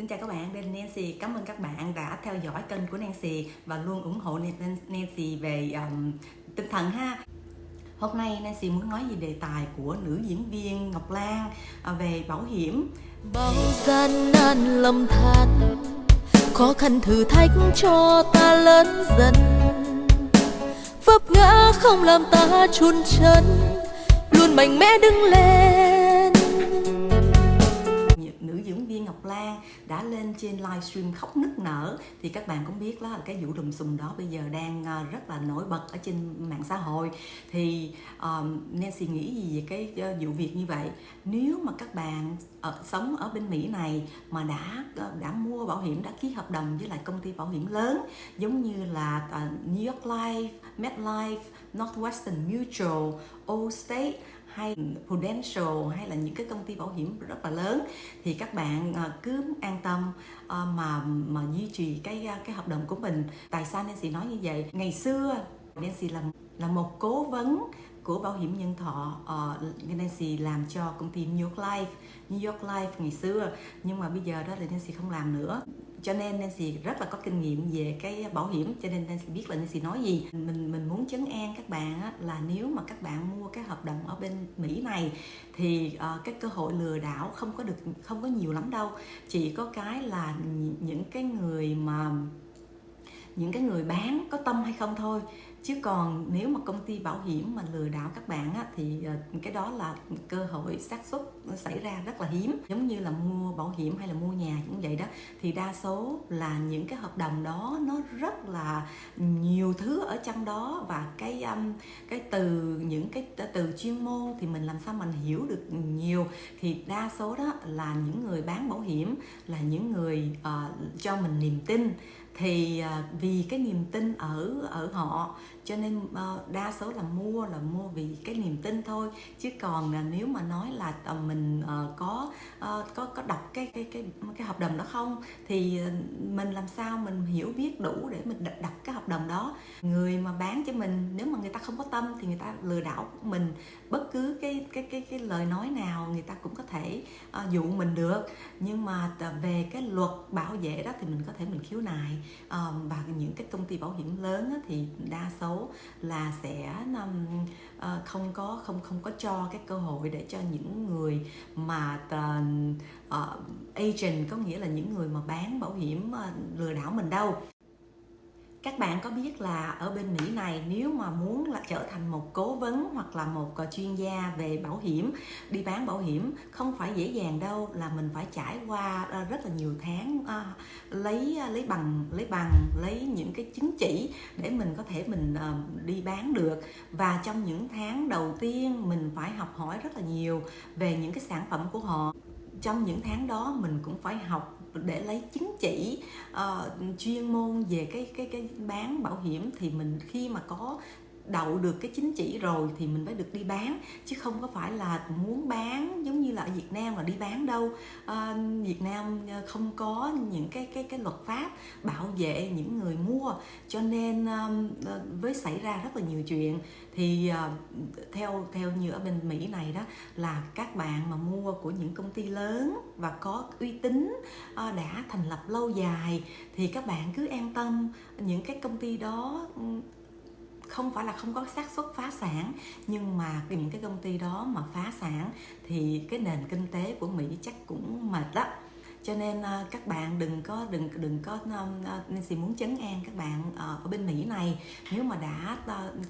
Xin chào các bạn, đây là Nancy. Cảm ơn các bạn đã theo dõi kênh của Nancy và luôn ủng hộ Nancy về tinh thần ha. Hôm nay Nancy muốn nói về đề tài của nữ diễn viên Ngọc Lan về bảo hiểm. Bao gian nan lầm than, khó khăn thử thách cho ta lớn dần, vấp ngã không làm ta chôn chân, luôn mạnh mẽ đứng lên. Nữ diễn viên Ngọc Lan đã lên trên livestream khóc nức nở, thì các bạn cũng biết là cái vụ lùm xùm đó bây giờ đang rất là nổi bật ở trên mạng xã hội. Thì Nancy nghĩ gì về cái vụ việc như vậy? Nếu mà các bạn sống ở bên Mỹ này mà đã mua bảo hiểm, đã ký hợp đồng với lại công ty bảo hiểm lớn giống như là New York Life, MetLife, Northwestern Mutual, Allstate hay Prudential hay là những cái công ty bảo hiểm rất là lớn, thì các bạn cứ an tâm mà duy trì cái hợp đồng của mình. Tại sao Nancy nói như vậy? Ngày xưa Nancy là một cố vấn của bảo hiểm nhân thọ. Nancy làm cho công ty New York Life ngày xưa, nhưng mà bây giờ đó là Nancy không làm nữa. Cho nên Nancy rất là có kinh nghiệm về cái bảo hiểm, cho nên Nancy biết là Nancy nói gì. Mình muốn trấn an các bạn á, là nếu mà các bạn mua cái hợp đồng ở bên Mỹ này thì cái cơ hội lừa đảo không có nhiều lắm đâu. Chỉ có cái là những cái người bán có tâm hay không thôi. Chứ còn nếu mà công ty bảo hiểm mà lừa đảo các bạn á, thì cái đó là cơ hội xác suất xảy ra rất là hiếm. Giống như là mua bảo hiểm hay là mua nhà cũng vậy đó, thì đa số là những cái hợp đồng đó nó rất là nhiều thứ ở trong đó, và những cái từ chuyên môn thì mình làm sao mình hiểu được nhiều. Thì đa số đó là những người bán bảo hiểm là những người cho mình niềm tin. Thì vì cái niềm tin ở họ, cho nên đa số là mua vì cái niềm tin thôi. Chứ còn nếu mà nói là mình có đọc cái hợp đồng đó không, thì mình làm sao mình hiểu biết đủ để mình đọc cái hợp đồng đó. Người mà bán cho mình, nếu mà người ta không có tâm thì người ta lừa đảo mình bất cứ cái lời nói nào, người ta cũng có thể dụ mình được. Nhưng mà về cái luật bảo vệ đó thì mình có thể mình khiếu nại. Và những cái công ty bảo hiểm lớn á, thì đa số là sẽ không có cho cái cơ hội để cho những người mà agent, có nghĩa là những người mà bán bảo hiểm lừa đảo mình đâu. Các bạn có biết là ở bên Mỹ này, nếu mà muốn là trở thành một cố vấn hoặc là một chuyên gia về bảo hiểm, đi bán bảo hiểm không phải dễ dàng đâu, là mình phải trải qua rất là nhiều tháng lấy bằng, lấy những cái chứng chỉ để mình có thể mình đi bán được. Và trong những tháng đầu tiên mình phải học hỏi rất là nhiều về những cái sản phẩm của họ. Trong những tháng đó mình cũng phải học để lấy chứng chỉ chuyên môn về cái bán bảo hiểm. Thì mình khi mà có đậu được cái chứng chỉ rồi thì mình mới được đi bán, chứ không có phải là muốn bán giống như là ở Việt Nam là đi bán đâu. Việt Nam không có những cái luật pháp bảo vệ những người mua, cho nên với xảy ra rất là nhiều chuyện. Thì theo như ở bên Mỹ này đó, là các bạn mà mua của những công ty lớn và có uy tín, đã thành lập lâu dài, thì các bạn cứ an tâm. Những cái công ty đó không phải là không có xác suất phá sản, nhưng mà những cái công ty đó mà phá sản thì cái nền kinh tế của Mỹ chắc cũng mệt đó. Cho nên các bạn đừng có Nancy muốn trấn an các bạn ở bên Mỹ này, nếu mà đã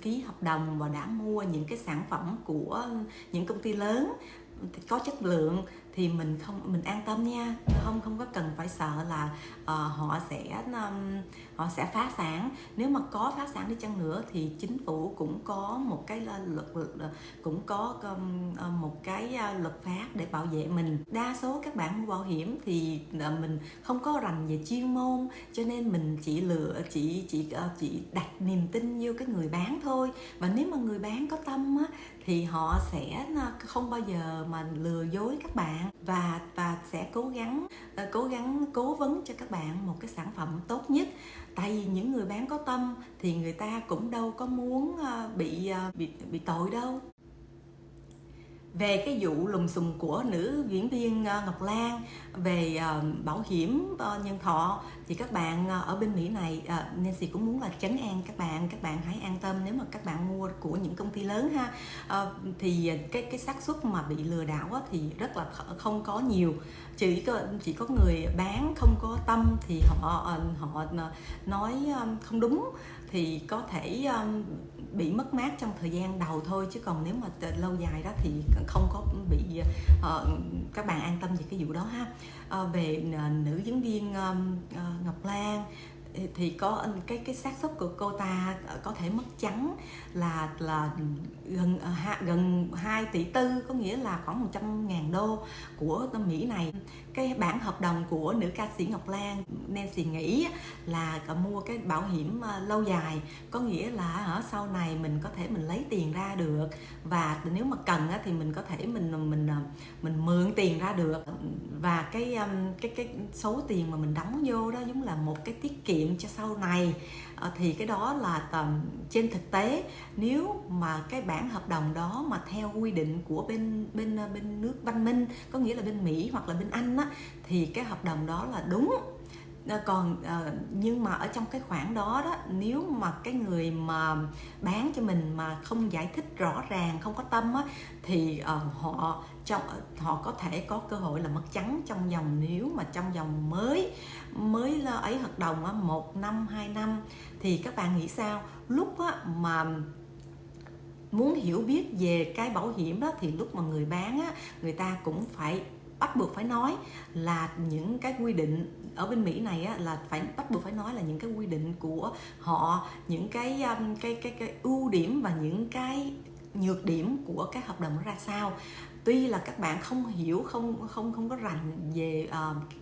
ký hợp đồng và đã mua những cái sản phẩm của những công ty lớn có chất lượng thì mình an tâm nha, không có cần phải sợ là họ sẽ phá sản. Nếu mà có phá sản đi chăng nữa thì chính phủ cũng có một cái luật pháp để bảo vệ mình. Đa số các bạn mua bảo hiểm thì mình không có rành về chuyên môn, cho nên mình chỉ đặt niềm tin vô cái người bán thôi. Và nếu mà người bán có tâm á, thì họ sẽ không bao giờ mà lừa dối các bạn, và sẽ cố gắng cố vấn cho các bạn một cái sản phẩm tốt nhất. Tại vì những người bán có tâm thì người ta cũng đâu có muốn bị tội đâu. Về cái vụ lùm xùm của nữ diễn viên Ngọc Lan về bảo hiểm nhân thọ thì các bạn ở bên Mỹ này, Nancy cũng muốn là trấn an các bạn hãy an tâm. Nếu mà các bạn mua của những công ty lớn ha, thì cái xác suất mà bị lừa đảo thì rất là không có nhiều. Chỉ có người bán không có tâm thì họ nói không đúng thì có thể bị mất mát trong thời gian đầu thôi, chứ còn nếu mà lâu dài đó thì không có bị. Các bạn an tâm về cái vụ đó ha. Về nữ diễn viên Ngọc Lan thì có cái xác suất của cô ta có thể mất trắng là gần 2 tỷ tư, có nghĩa là khoảng 100.000 đô của Mỹ này. Cái bản hợp đồng của nữ ca sĩ Ngọc Lan, Nancy nghĩ là mua cái bảo hiểm lâu dài, có nghĩa là sau này mình có thể mình lấy tiền ra được, và nếu mà cần thì mình có thể mình mượn tiền ra được, và cái số tiền mà mình đóng vô đó giống là một cái tiết kiệm cho sau này. Thì cái đó là trên thực tế, nếu mà cái bản hợp đồng đó mà theo quy định của bên nước văn minh, có nghĩa là bên Mỹ hoặc là bên Anh á, thì cái hợp đồng đó là đúng. Còn nhưng mà ở trong cái khoản đó nếu mà cái người mà bán cho mình mà không giải thích rõ ràng, không có tâm á, thì họ có thể có cơ hội là mất trắng trong vòng, nếu mà trong vòng mới ấy hợp đồng 1 năm 2 năm. Thì các bạn nghĩ sao? Lúc mà muốn hiểu biết về cái bảo hiểm đó, thì lúc mà người bán người ta cũng phải bắt buộc phải nói là những cái quy định ở bên Mỹ này là bắt buộc phải nói là những cái quy định của họ, những cái ưu điểm và những cái nhược điểm của cái hợp đồng ra sao. Tuy là các bạn không hiểu, không có rành về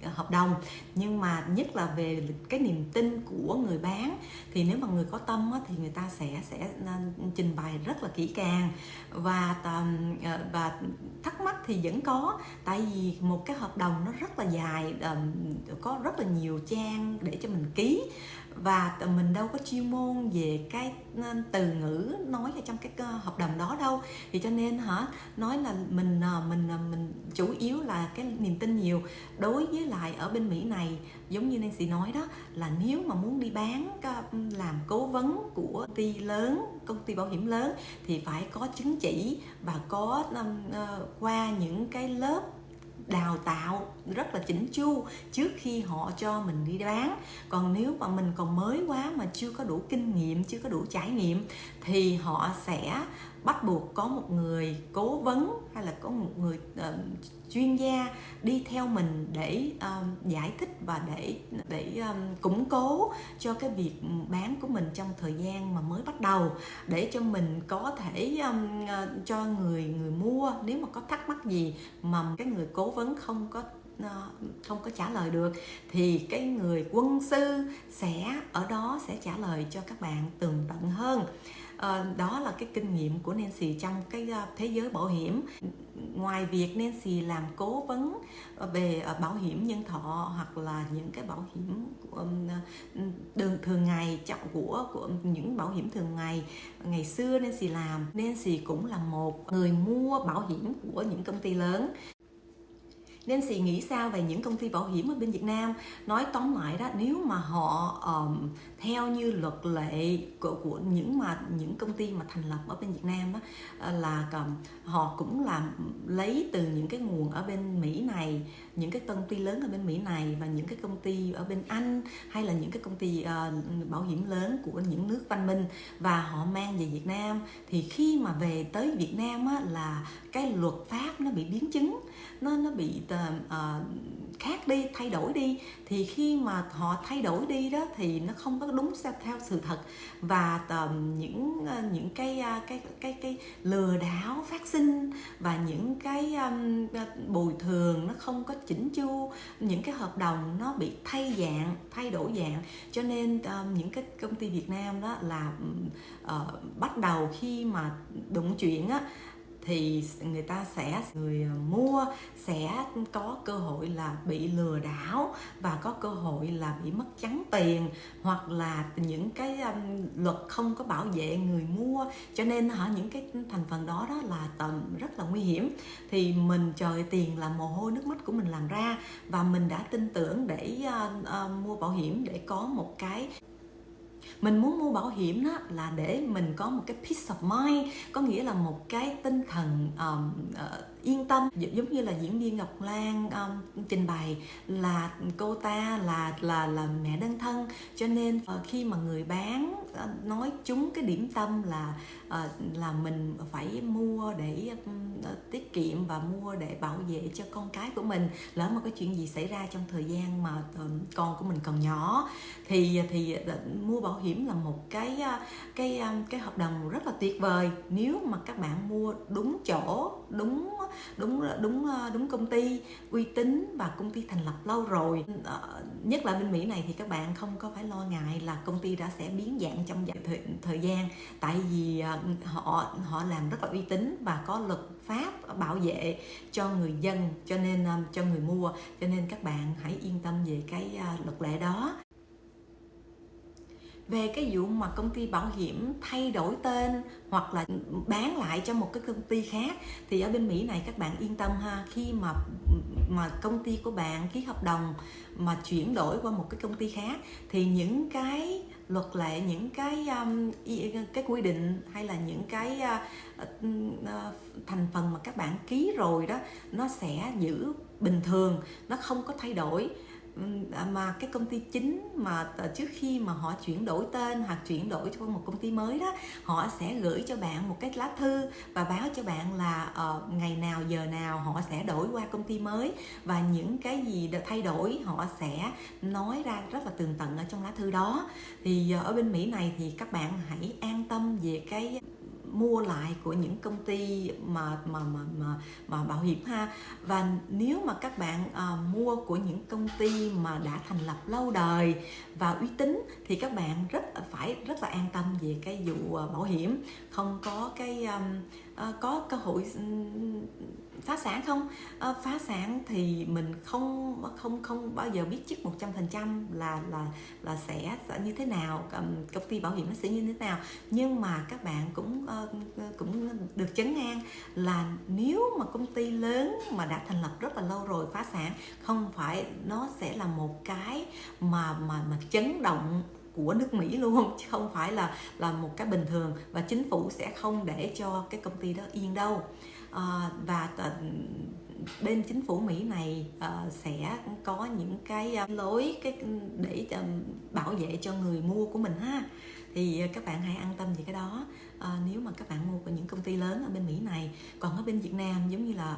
hợp đồng, nhưng mà nhất là về cái niềm tin của người bán, thì nếu mà người có tâm thì người ta sẽ trình bày rất là kỹ càng, và thắc mắc thì vẫn có, tại vì một cái hợp đồng nó rất là dài, có rất là nhiều trang để cho mình ký, và mình đâu có chuyên môn về cái từ ngữ nói ở trong cái hợp đồng đó đâu. Thì cho nên nói là mình chủ yếu là cái niềm tin nhiều. Đối với lại ở bên Mỹ này, giống như Nancy nói đó, là nếu mà muốn đi bán, làm cố vấn của công ty bảo hiểm lớn thì phải có chứng chỉ và có qua những cái lớp đào tạo rất là chỉnh chu trước khi họ cho mình đi bán. Còn nếu mà mình còn mới quá mà chưa có đủ kinh nghiệm, chưa có đủ trải nghiệm, thì họ sẽ bắt buộc có một người cố vấn hay là có một người chuyên gia đi theo mình để giải thích và để củng cố cho cái việc bán của mình trong thời gian mà mới bắt đầu, để cho mình có thể cho người mua, nếu mà có thắc mắc gì mà cái người cố vấn không có trả lời được, thì cái người quân sư sẽ trả lời cho các bạn tường tận hơn. Đó là cái kinh nghiệm của Nancy trong cái thế giới bảo hiểm. Ngoài việc Nancy làm cố vấn về bảo hiểm nhân thọ hoặc là những cái bảo hiểm thường ngày của những bảo hiểm thường ngày xưa Nancy làm, Nancy cũng là một người mua bảo hiểm của những công ty lớn. Nancy nghĩ sao về những công ty bảo hiểm ở bên Việt Nam? Nói tóm lại đó, nếu mà họ theo như luật lệ của những công ty mà thành lập ở bên Việt Nam đó, là họ cũng làm lấy từ những cái nguồn ở bên Mỹ này, những cái công ty lớn ở bên Mỹ này, và những cái công ty ở bên Anh, hay là những cái công ty bảo hiểm lớn của những nước văn minh, và họ mang về Việt Nam. Thì khi mà về tới Việt Nam là cái luật pháp nó bị biến chứng, nó bị khác đi, thay đổi đi. Thì khi mà họ thay đổi đi đó thì nó không có đúng theo sự thật, và những cái lừa đảo phát sinh, và những cái bồi thường nó không có chỉnh chu, những cái hợp đồng nó bị thay đổi dạng. Cho nên những cái công ty Việt Nam đó là bắt đầu khi mà đụng chuyện thì người mua sẽ có cơ hội là bị lừa đảo và có cơ hội là bị mất trắng tiền, hoặc là những cái luật không có bảo vệ người mua, cho nên những cái thành phần đó là rất là nguy hiểm. Thì mình trời tiền là mồ hôi nước mắt của mình làm ra, và mình đã tin tưởng để mua bảo hiểm để có một cái, mình muốn mua bảo hiểm đó là để mình có một cái peace of mind, có nghĩa là một cái tinh thần yên tâm. Giống như là diễn viên Ngọc Lan trình bày là cô ta là mẹ đơn thân, cho nên khi mà người bán nói trúng cái điểm tâm là mình phải mua để tiết kiệm và mua để bảo vệ cho con cái của mình, lỡ mà có chuyện gì xảy ra trong thời gian mà con của mình còn nhỏ, thì mua bảo hiểm là một cái hợp đồng rất là tuyệt vời nếu mà các bạn mua đúng chỗ, đúng công ty uy tín và công ty thành lập lâu rồi. Nhất là bên Mỹ này thì các bạn không có phải lo ngại là công ty đã sẽ biến dạng trong thời gian, tại vì họ làm rất là uy tín và có luật pháp bảo vệ cho người dân, cho nên cho người mua, cho nên các bạn hãy yên tâm về cái luật lệ đó. Về cái vụ mà công ty bảo hiểm thay đổi tên hoặc là bán lại cho một cái công ty khác, thì ở bên Mỹ này các bạn yên tâm ha, khi mà công ty của bạn ký hợp đồng mà chuyển đổi qua một cái công ty khác, thì những cái luật lệ, những cái quy định hay là những cái thành phần mà các bạn ký rồi đó, nó sẽ giữ bình thường, nó không có thay đổi. Mà cái công ty chính mà trước khi mà họ chuyển đổi tên hoặc chuyển đổi cho một công ty mới đó, họ sẽ gửi cho bạn một cái lá thư và báo cho bạn là ngày nào giờ nào họ sẽ đổi qua công ty mới, và những cái gì được thay đổi họ sẽ nói ra rất là tường tận ở trong lá thư đó. Thì ở bên Mỹ này thì các bạn hãy an tâm về cái mua lại của những công ty mà bảo hiểm ha. Và nếu mà các bạn mua của những công ty mà đã thành lập lâu đời và uy tín thì các bạn phải rất là an tâm về cái vụ bảo hiểm, không có cái có cơ hội phá sản không? Phá sản thì mình không bao giờ biết chắc 100% là sẽ như thế nào, công ty bảo hiểm nó sẽ như thế nào, nhưng mà các bạn cũng được trấn an là nếu mà công ty lớn mà đã thành lập rất là lâu rồi phá sản, không phải nó sẽ là một cái mà chấn động của nước Mỹ luôn, chứ không phải là một cái bình thường, và chính phủ sẽ không để cho cái công ty đó yên đâu. Và bên chính phủ Mỹ này sẽ có những cái lối để bảo vệ cho người mua của mình ha. Thì các bạn hãy an tâm về cái đó nếu mà các bạn mua của những công ty lớn ở bên Mỹ này. Còn ở bên Việt Nam, giống như là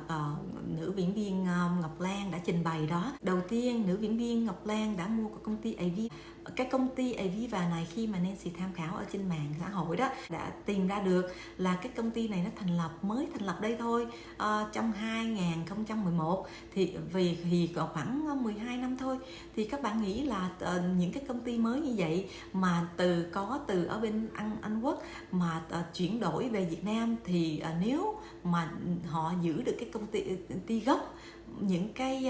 nữ diễn viên Ngọc Lan đã trình bày đó, đầu tiên nữ diễn viên Ngọc Lan đã mua của công ty Aviva. Cái công ty Aviva này, khi mà Nancy tham khảo ở trên mạng xã hội đó, đã tìm ra được là cái công ty này nó mới thành lập đây thôi, trong 2011, thì còn khoảng 12 năm thôi. Thì các bạn nghĩ là những cái công ty mới như vậy mà từ ở bên Anh Quốc mà chuyển đổi về Việt Nam, thì nếu mà họ giữ được cái công ty gốc, những cái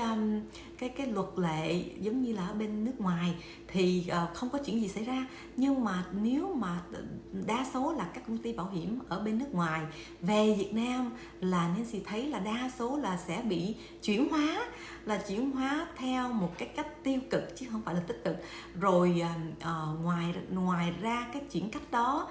luật lệ giống như là ở bên nước ngoài thì không có chuyện gì xảy ra. Nhưng mà nếu mà đa số là các công ty bảo hiểm ở bên nước ngoài về Việt Nam là Nancy thấy là đa số là sẽ bị chuyển hóa theo một cái cách tiêu cực chứ không phải là tích cực. Rồi ngoài ra cái chuyển cách đó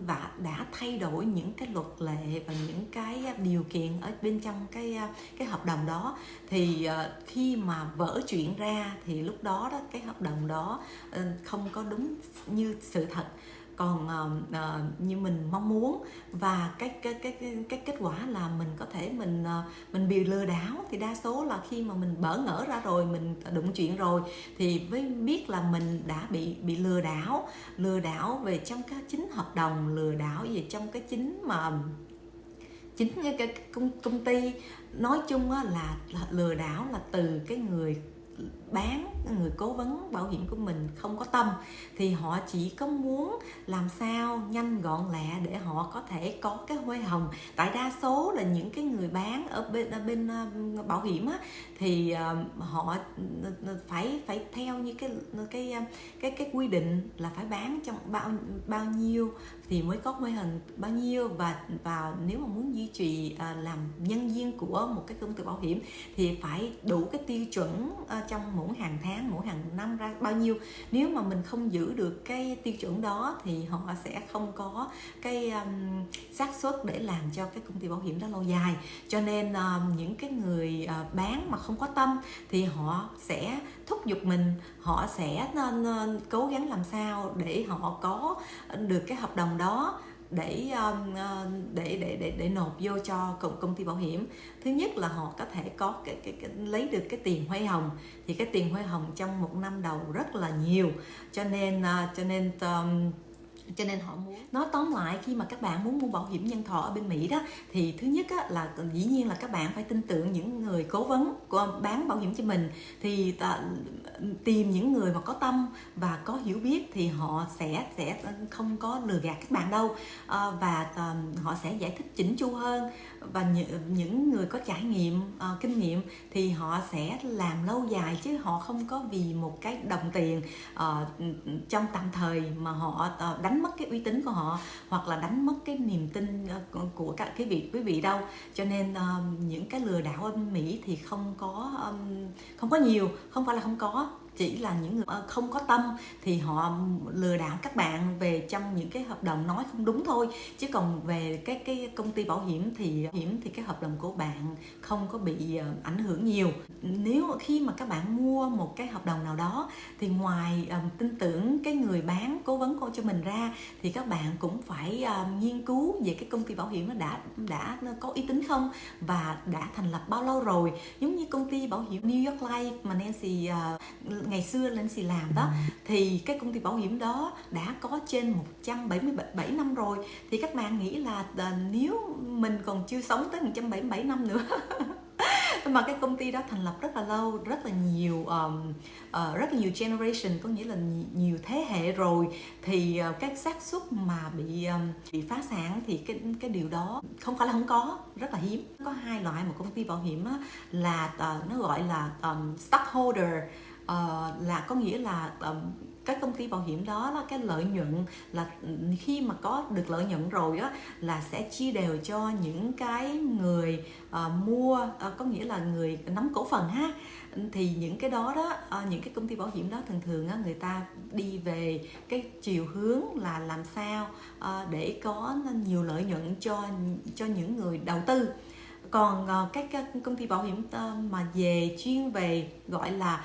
và đã thay đổi những cái luật lệ và những cái điều kiện ở bên trong cái hợp đồng đó, thì khi mà vỡ chuyện ra thì lúc đó cái hợp đồng đó không có đúng như sự thật, còn như mình mong muốn, và cái kết quả là mình có thể mình bị lừa đảo. Thì đa số là khi mà mình bỡ ngỡ ra rồi, mình đụng chuyện rồi thì mới biết là mình đã bị lừa đảo về trong cái chính hợp đồng, lừa đảo về trong cái chính cái công ty. Nói chung là lừa đảo là từ cái người bán, người cố vấn bảo hiểm của mình không có tâm, thì họ chỉ có muốn làm sao nhanh gọn lẹ để họ có thể có cái huê hồng. Tại đa số là những cái người bán ở bên bảo hiểm á, thì họ phải theo như cái quy định là phải bán trong bao nhiêu thì mới có huê hồng bao nhiêu, và nếu mà muốn duy trì làm nhân viên của một cái công ty bảo hiểm thì phải đủ cái tiêu chuẩn trong mỗi hàng tháng, mỗi hàng năm ra bao nhiêu. Nếu mà mình không giữ được cái tiêu chuẩn đó thì họ sẽ không có cái xác suất để làm cho cái công ty bảo hiểm đó lâu dài. Cho nên những cái người bán mà không có tâm thì họ sẽ thúc giục mình, họ sẽ cố gắng làm sao để họ có được cái hợp đồng đó để nộp vô cho công ty bảo hiểm. Thứ nhất là họ có thể có cái lấy được cái tiền hoa hồng, thì cái tiền hoa hồng trong một năm đầu rất là nhiều, cho nên họ muốn. Nói tóm lại, khi mà các bạn muốn mua bảo hiểm nhân thọ ở bên Mỹ đó, thì thứ nhất á, là dĩ nhiên là các bạn phải tin tưởng những người cố vấn bán bảo hiểm cho mình. Thì tìm những người mà có tâm và có hiểu biết thì họ sẽ không có lừa gạt các bạn đâu, và họ sẽ giải thích chỉnh chu hơn. Và những người có trải nghiệm, kinh nghiệm thì họ sẽ làm lâu dài, chứ họ không có vì một cái đồng tiền trong tạm thời mà họ đánh mất cái uy tín của họ, hoặc là đánh mất cái niềm tin của các quý vị đâu. Cho nên những cái lừa đảo ở Mỹ thì không có nhiều, không phải là không có, chỉ là những người không có tâm thì họ lừa đảo các bạn về trong những cái hợp đồng nói không đúng thôi. Chứ còn về cái công ty bảo hiểm thì cái hợp đồng của bạn không có bị ảnh hưởng nhiều. Nếu khi mà các bạn mua một cái hợp đồng nào đó thì ngoài tin tưởng cái người bán cố vấn cho mình ra, thì các bạn cũng phải nghiên cứu về cái công ty bảo hiểm nó đã có uy tín không, và đã thành lập bao lâu rồi. Giống như công ty bảo hiểm New York Life mà Nancy ngày xưa Nancy làm đó, thì cái công ty bảo hiểm đó đã có trên 177 năm rồi. Thì các bạn nghĩ là nếu mình còn chưa sống tới 177 năm nữa mà cái công ty đó thành lập rất là lâu, rất là nhiều generation, có nghĩa là nhiều thế hệ rồi, thì cái xác suất mà bị phá sản thì cái điều đó không phải là không có, rất là hiếm. Có hai loại một công ty bảo hiểm á, là nó gọi là stockholder, là có nghĩa là cái công ty bảo hiểm đó là cái lợi nhuận, là khi mà có được lợi nhuận rồi á là sẽ chia đều cho những cái người mua, có nghĩa là người nắm cổ phần ha. Thì những cái đó những cái công ty bảo hiểm đó thường á, người ta đi về cái chiều hướng là làm sao để có nhiều lợi nhuận cho những người đầu tư. Còn các công ty bảo hiểm mà chuyên về gọi là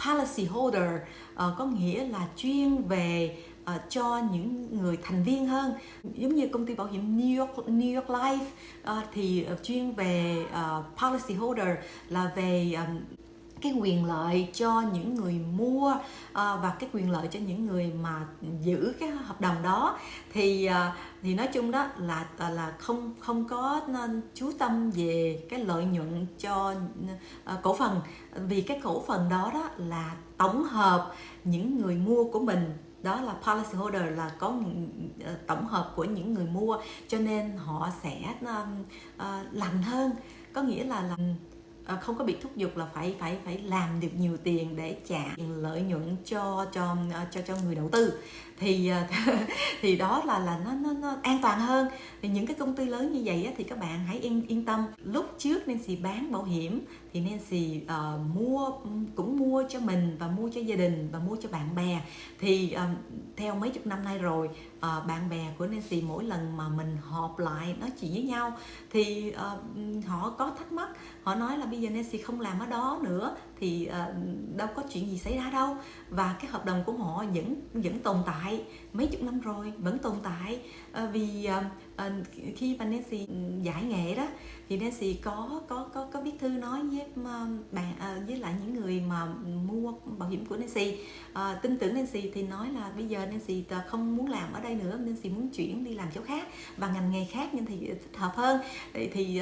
policy holder, có nghĩa là chuyên về cho những người thành viên hơn, giống như công ty bảo hiểm New York Life thì chuyên về policy holder, là về cái quyền lợi cho những người mua và cái quyền lợi cho những người mà giữ cái hợp đồng đó. Thì nói chung đó là không có chú tâm về cái lợi nhuận cho cổ phần, vì cái cổ phần đó là tổng hợp những người mua của mình, đó là policy holder, là có tổng hợp của những người mua, cho nên họ sẽ lành hơn, có nghĩa là không có bị thúc giục là phải làm được nhiều tiền để trả lợi nhuận cho người đầu tư. Thì đó là nó an toàn hơn. Thì những cái công ty lớn như vậy thì các bạn hãy yên tâm. Lúc trước Nancy bán bảo hiểm thì Nancy cũng mua cho mình và mua cho gia đình và mua cho bạn bè. Thì theo mấy chục năm nay rồi, bạn bè của Nancy mỗi lần mà mình họp lại nói chuyện với nhau thì họ có thắc mắc, họ nói là bây giờ Nancy không làm ở đó nữa thì đâu có chuyện gì xảy ra đâu, và cái hợp đồng của họ vẫn tồn tại mấy chục năm rồi, vẫn tồn tại. Vì khi mà Nancy giải nghệ đó thì Nancy có viết thư nói với bạn với lại những người mà mua mua bảo hiểm của Nancy. Tin tưởng Nancy thì nói là bây giờ Nancy không muốn làm ở đây nữa, Nancy muốn chuyển đi làm chỗ khác và ngành nghề khác nhưng thì thích hợp hơn. Thì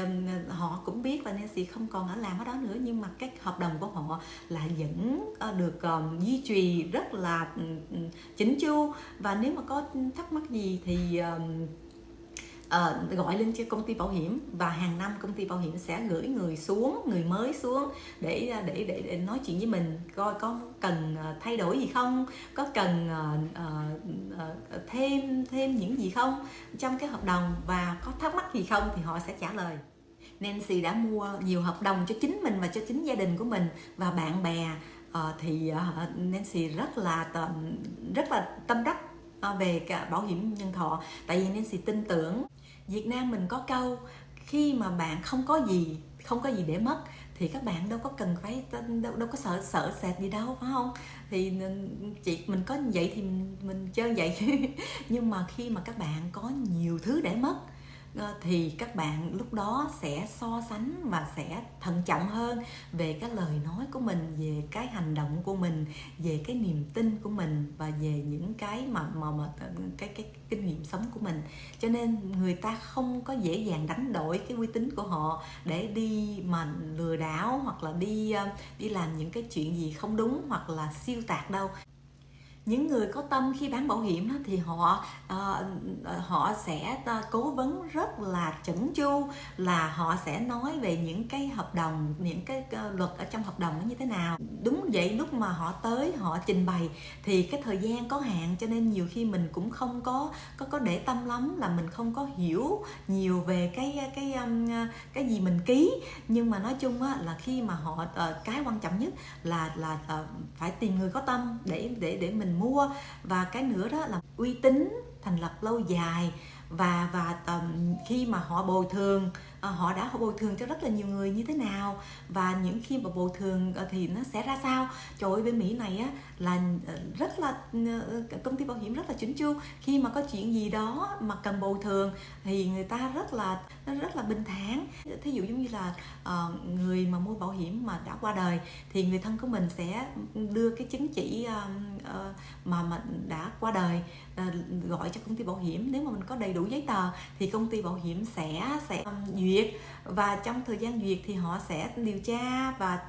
họ cũng biết là Nancy không còn làm ở đó nữa, nhưng mà cái hợp đồng của họ là vẫn được duy trì rất là chỉnh chu. Và nếu mà có thắc mắc gì thì gọi lên cho công ty bảo hiểm, và hàng năm công ty bảo hiểm sẽ gửi người mới xuống để nói chuyện với mình, coi có cần thay đổi gì không, có cần thêm những gì không trong cái hợp đồng, và có thắc mắc gì không thì họ sẽ trả lời. Nancy đã mua nhiều hợp đồng cho chính mình và cho chính gia đình của mình và bạn bè. Thì Nancy rất là tâm đắc về cả bảo hiểm nhân thọ, tại vì Nancy tin tưởng. Việt Nam mình có câu khi mà bạn không có gì để mất thì các bạn đâu có cần phải đâu có sợ sệt gì đâu, phải không? Thì mình có như vậy thì mình chơi vậy nhưng mà khi mà các bạn có nhiều thứ để mất thì các bạn lúc đó sẽ so sánh và sẽ thận trọng hơn về cái lời nói của mình, về cái hành động của mình, về cái niềm tin của mình và về những cái mà cái kinh nghiệm sống của mình. Cho nên người ta không có dễ dàng đánh đổi cái uy tín của họ để đi mà lừa đảo hoặc là đi làm những cái chuyện gì không đúng hoặc là siêu tạc đâu. Những người có tâm khi bán bảo hiểm thì họ sẽ cố vấn rất là chỉnh chu, là họ sẽ nói về những cái hợp đồng, những cái luật ở trong hợp đồng nó như thế nào. Đúng vậy, lúc mà họ tới họ trình bày thì cái thời gian có hạn, cho nên nhiều khi mình cũng không có để tâm lắm, là mình không có hiểu nhiều về cái gì mình ký. Nhưng mà nói chung là khi mà họ cái quan trọng nhất là phải tìm người có tâm để mình mua. Và cái nữa đó là uy tín, thành lập lâu dài, và khi mà họ bồi thường, họ đã bồi thường cho rất là nhiều người như thế nào, và những khi mà bồi thường thì nó sẽ ra sao. Trời ơi, bên Mỹ này á là rất là công ty bảo hiểm rất là chỉnh chu. Khi mà có chuyện gì đó mà cần bồi thường thì người ta rất là bình thản. Thí dụ giống như là người mà mua bảo hiểm mà đã qua đời thì người thân của mình sẽ đưa cái chứng chỉ mà đã qua đời, gọi cho công ty bảo hiểm. Nếu mà mình có đầy đủ giấy tờ thì công ty bảo hiểm sẽ duyệt, và trong thời gian duyệt thì họ sẽ điều tra và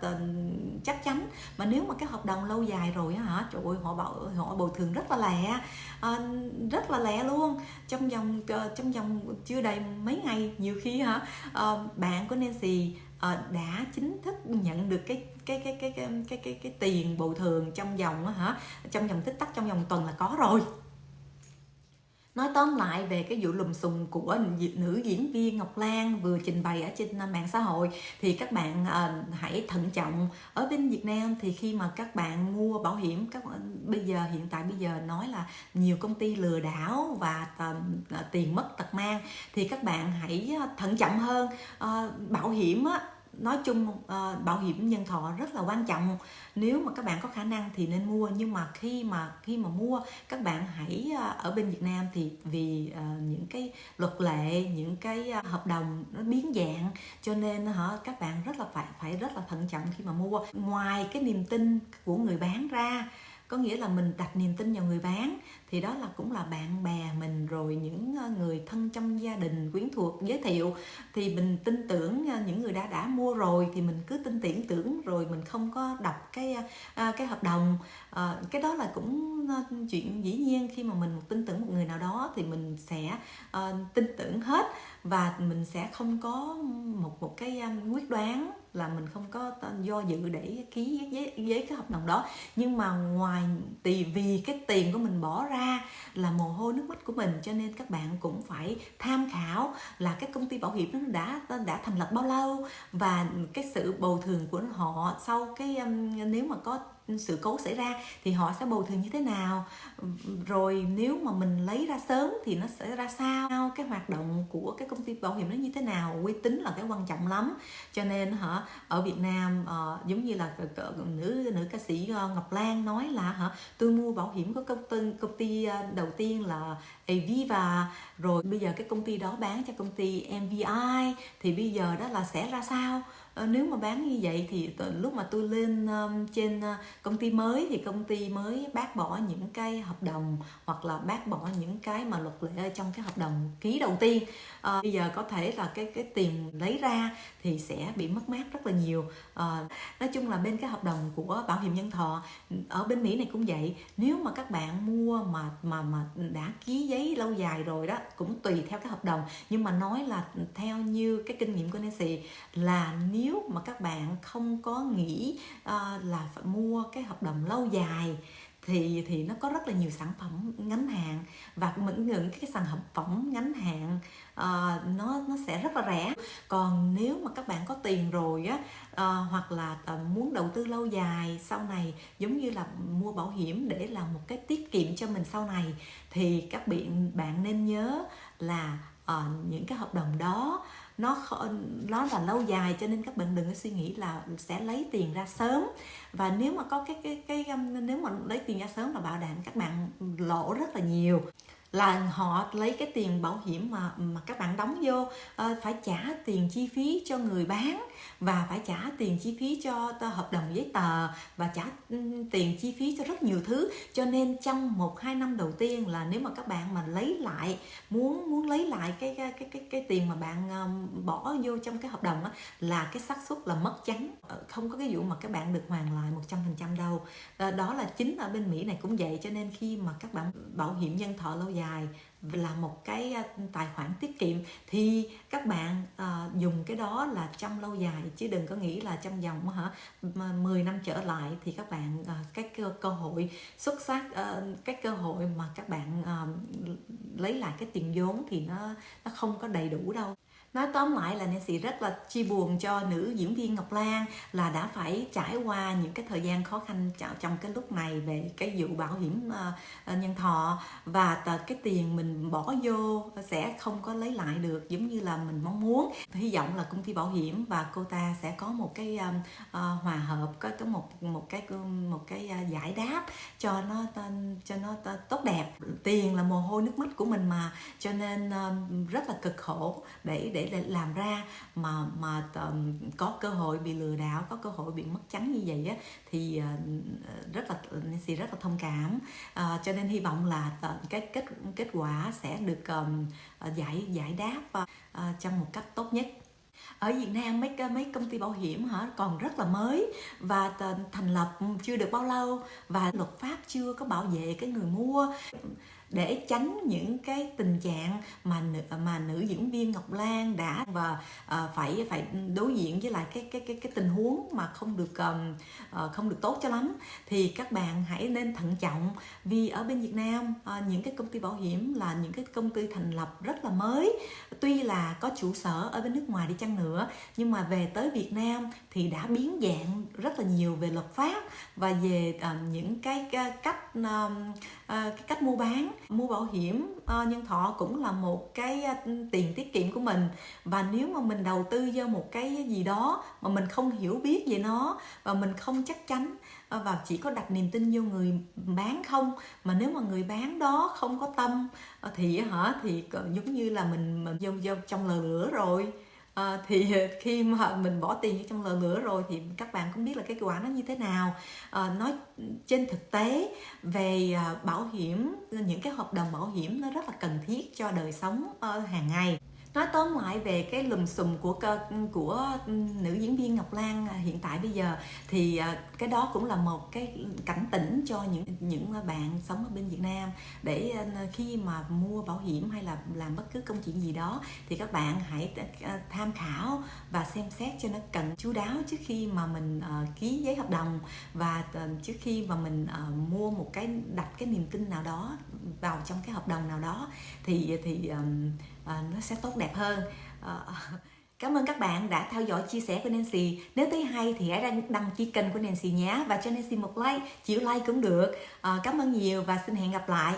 chắc chắn. Mà nếu mà cái hợp đồng lâu dài rồi á trời ơi, họ bồi thường rất là lẹ luôn, trong vòng chưa đầy mấy ngày. Nhiều khi bạn của Nancy đã chính thức nhận được cái tiền bồi thường trong vòng tích tắc, trong vòng tuần là có rồi. Nói tóm lại về cái vụ lùm xùm của nữ diễn viên Ngọc Lan vừa trình bày ở trên mạng xã hội thì các bạn hãy thận trọng. Ở bên Việt Nam thì khi mà các bạn mua bảo hiểm, hiện tại bây giờ nói là nhiều công ty lừa đảo và tiền mất tật mang, thì các bạn hãy thận trọng hơn. Bảo hiểm nói chung bảo hiểm nhân thọ rất là quan trọng. Nếu mà các bạn có khả năng thì nên mua, nhưng mà khi mà mua, các bạn hãy ở bên Việt Nam thì vì những cái luật lệ, những cái hợp đồng nó biến dạng, cho nên các bạn phải rất là thận trọng khi mà mua. Ngoài cái niềm tin của người bán ra, có nghĩa là mình đặt niềm tin vào người bán, thì đó cũng là bạn bè mình, rồi những người thân trong gia đình, quyến thuộc giới thiệu, thì mình tin tưởng những người đã mua rồi thì mình cứ tin tưởng rồi mình không có đọc cái hợp đồng. Cái đó là cũng chuyện dĩ nhiên. Khi mà mình tin tưởng một người nào đó thì mình sẽ tin tưởng hết, và mình sẽ không có một cái quyết đoán, là mình không có do dự để ký với cái hợp đồng đó. Nhưng mà ngoài vì cái tiền của mình bỏ ra là mồ hôi nước mắt của mình, cho nên các bạn cũng phải tham khảo là cái công ty bảo hiểm nó đã thành lập bao lâu, và cái sự bồi thường của họ sau nếu mà có sự cố xảy ra thì họ sẽ bồi thường như thế nào, rồi nếu mà mình lấy ra sớm thì nó sẽ ra sao, cái hoạt động của cái công ty bảo hiểm nó như thế nào. Uy tín là cái quan trọng lắm. Cho nên ở Việt Nam giống như là nữ ca sĩ Ngọc Lan nói là tôi mua bảo hiểm của công ty đầu tiên là Aviva, rồi bây giờ cái công ty đó bán cho công ty MVI, thì bây giờ đó là sẽ ra sao. nếu mà bán như vậy thì lúc mà tôi lên trên công ty mới thì công ty mới bác bỏ những cái hợp đồng, hoặc là bác bỏ những cái mà luật lệ ở trong cái hợp đồng ký đầu tiên. Bây giờ có thể là cái tiền lấy ra thì sẽ bị mất mát rất là nhiều. Nói chung là bên cái hợp đồng của bảo hiểm nhân thọ ở bên Mỹ này cũng vậy. Nếu mà các bạn mua mà đã ký giấy lâu dài rồi đó, cũng tùy theo cái hợp đồng, nhưng mà nói là theo như cái kinh nghiệm của Nancy là nếu mà các bạn không có nghĩ là phải mua cái hợp đồng lâu dài thì nó có rất là nhiều sản phẩm ngắn hạn, và những cái sản phẩm ngắn hạn nó sẽ rất là rẻ. Còn nếu mà các bạn có tiền rồi á, hoặc là muốn đầu tư lâu dài sau này, giống như là mua bảo hiểm để làm một cái tiết kiệm cho mình sau này, thì các bạn nên nhớ là những cái hợp đồng đó nó là lâu dài, cho nên các bạn đừng có suy nghĩ là sẽ lấy tiền ra sớm. Và nếu mà có nếu mà lấy tiền ra sớm là bảo đảm các bạn lỗ rất là nhiều. Là họ lấy cái tiền bảo hiểm mà các bạn đóng vô, phải trả tiền chi phí cho người bán, và phải trả tiền chi phí cho hợp đồng giấy tờ, và trả tiền chi phí cho rất nhiều thứ. Cho nên trong 1-2 năm đầu tiên là nếu mà các bạn mà lấy lại, muốn lấy lại cái tiền mà bạn bỏ vô trong cái hợp đồng á, là cái xác suất là mất trắng, không có cái vụ mà các bạn được hoàn lại 100% đâu. Đó là chính ở bên Mỹ này cũng vậy. Cho nên khi mà các bạn bảo hiểm nhân thọ lâu dài là một cái tài khoản tiết kiệm thì các bạn dùng cái đó là trong lâu dài, chứ đừng có nghĩ là trong vòng 10 năm trở lại thì các bạn cái cơ hội xuất sắc, cái cơ hội mà các bạn lấy lại cái tiền vốn thì nó không có đầy đủ đâu. Nói tóm lại là Nancy rất là chia buồn cho nữ diễn viên Ngọc Lan là đã phải trải qua những cái thời gian khó khăn trong cái lúc này về cái vụ bảo hiểm nhân thọ, và cái tiền mình bỏ vô sẽ không có lấy lại được giống như là mình mong muốn. Hy vọng là công ty bảo hiểm và cô ta sẽ có một cái hòa hợp, có một cái giải đáp cho nó tốt đẹp. Tiền là mồ hôi nước mắt của mình mà, cho nên rất là cực khổ để làm ra mà có cơ hội bị lừa đảo, có cơ hội bị mất trắng như vậy á, thì Nancy rất là thông cảm. Cho nên hy vọng là cái kết quả sẽ được giải đáp trong một cách tốt nhất. Ở Việt Nam mấy công ty bảo hiểm còn rất là mới và thành lập chưa được bao lâu, và luật pháp chưa có bảo vệ cái người mua. Để tránh những cái tình trạng mà nữ diễn viên Ngọc Lan đã và phải đối diện với lại cái tình huống mà không được tốt cho lắm, thì các bạn hãy nên thận trọng. Vì ở bên Việt Nam những cái công ty bảo hiểm là những cái công ty thành lập rất là mới, tuy là có trụ sở ở bên nước ngoài đi chăng nữa, nhưng mà về tới Việt Nam thì đã biến dạng rất là nhiều về luật pháp và về những cái cách mua bán. Mua bảo hiểm nhân thọ cũng là một cái tiền tiết kiệm của mình, và nếu mà mình đầu tư vô một cái gì đó mà mình không hiểu biết về nó và mình không chắc chắn, và chỉ có đặt niềm tin vô người bán không, mà nếu mà người bán đó không có tâm thì giống như là mình vô trong lò lửa rồi. Thì khi mà mình bỏ tiền vô trong lò lửa rồi thì các bạn cũng biết là cái quả nó như thế nào. Nói trên thực tế về bảo hiểm, những cái hợp đồng bảo hiểm nó rất là cần thiết cho đời sống hàng ngày. Nói tóm lại về cái lùm xùm của nữ diễn viên Ngọc Lan hiện tại bây giờ, thì cái đó cũng là một cái cảnh tỉnh cho những bạn sống ở bên Việt Nam, để khi mà mua bảo hiểm hay là làm bất cứ công chuyện gì đó thì các bạn hãy tham khảo và xem xét cho nó cẩn chú đáo trước khi mà mình ký giấy hợp đồng, và trước khi mà mình mua đặt cái niềm tin nào đó vào trong cái hợp đồng nào đó thì nó sẽ tốt đẹp hơn. Cảm ơn các bạn đã theo dõi chia sẻ của Nancy. Nếu thấy hay thì hãy đăng ký kênh của Nancy nhé, và cho Nancy một like, chịu like cũng được. Cảm ơn nhiều và xin hẹn gặp lại.